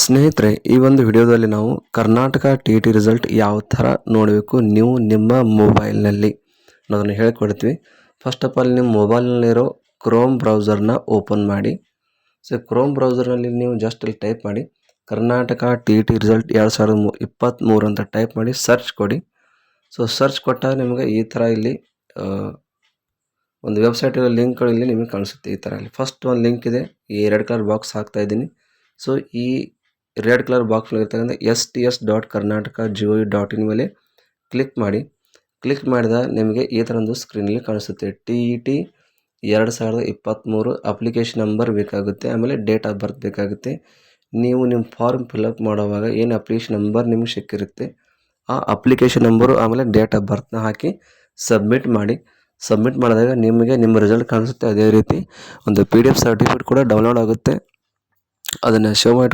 ಸ್ನೇಹಿತರೆ, ಈ ಒಂದು ವಿಡಿಯೋದಲ್ಲಿ ನಾವು ಕರ್ನಾಟಕ ಟಿ ರಿಸಲ್ಟ್ ಯಾವ ಥರ ನೋಡಬೇಕು ನೀವು ನಿಮ್ಮ ಮೊಬೈಲ್ನಲ್ಲಿ ಅನ್ನೋದನ್ನು ಹೇಳಿಕೊಡ್ತೀವಿ. ಫಸ್ಟ್ ಆಫ್ ಆಲ್ ನಿಮ್ಮ ಮೊಬೈಲ್ನಲ್ಲಿರೋ ಕ್ರೋಮ್ ಬ್ರೌಸರ್ನ ಓಪನ್ ಮಾಡಿ. ಸೊ ಕ್ರೋಮ್ ಬ್ರೌಸರ್ನಲ್ಲಿ ನೀವು ಜಸ್ಟ್ ಇಲ್ಲಿ ಟೈಪ್ ಮಾಡಿ ಕರ್ನಾಟಕ ಟಿ ರಿಸಲ್ಟ್ 2023 ಅಂತ ಟೈಪ್ ಮಾಡಿ ಸರ್ಚ್ ಕೊಡಿ. ಸೊ ಸರ್ಚ್ ಕೊಟ್ಟಾಗ ನಿಮಗೆ ಈ ಥರ ಇಲ್ಲಿ ಒಂದು ವೆಬ್ಸೈಟ್ ಲಿಂಕ್ಗಳು ಇಲ್ಲಿ ನಿಮಗೆ ಕಾಣಿಸುತ್ತೆ. ಈ ಥರ ಇಲ್ಲಿ ಫಸ್ಟ್ ಒಂದು ಲಿಂಕ್ ಇದೆ, ಈ ರೆಡ್ ಕಲರ್ ಬಾಕ್ಸ್ ಹಾಕ್ತಾ ಇದ್ದೀನಿ. ಸೊ ಈ ರೆಡ್ ಕಲರ್ ಬಾಕ್ಸ್ ಇರ್ತಕ್ಕಂಥ sts.karnataka.gov.in ಮೇಲೆ ಕ್ಲಿಕ್ ಮಾಡಿ. ಕ್ಲಿಕ್ ಮಾಡಿದಾಗ ನಿಮಗೆ ಈ ಥರ ಒಂದು ಸ್ಕ್ರೀನಲ್ಲಿ ಕಾಣಿಸುತ್ತೆ. TET 2023 ಅಪ್ಲಿಕೇಶನ್ ನಂಬರ್ ಬೇಕಾಗುತ್ತೆ, ಆಮೇಲೆ ಡೇಟ್ ಆಫ್ ಬರ್ತ್ ಬೇಕಾಗುತ್ತೆ. ನೀವು ನಿಮ್ಮ ಫಾರ್ಮ್ ಫಿಲಪ್ ಮಾಡುವಾಗ ಏನು ಅಪ್ಲಿಕೇಶನ್ ನಂಬರ್ ನಿಮಗೆ ಸಿಕ್ಕಿರುತ್ತೆ ಆ ಅಪ್ಲಿಕೇಶನ್ ನಂಬರು ಆಮೇಲೆ ಡೇಟ್ ಆಫ್ ಬರ್ತ್ನ ಹಾಕಿ ಸಬ್ಮಿಟ್ ಮಾಡಿ. ಸಬ್ಮಿಟ್ ಮಾಡಿದಾಗ ನಿಮಗೆ ನಿಮ್ಮ ರಿಸಲ್ಟ್ ಕಾಣಿಸುತ್ತೆ. ಅದೇ ರೀತಿ ಒಂದು PDF ಸರ್ಟಿಫಿಕೇಟ್ ಕೂಡ ಡೌನ್ಲೋಡ್ ಆಗುತ್ತೆ. ಅದನ್ನು ಶೋ ಮಾಡಿ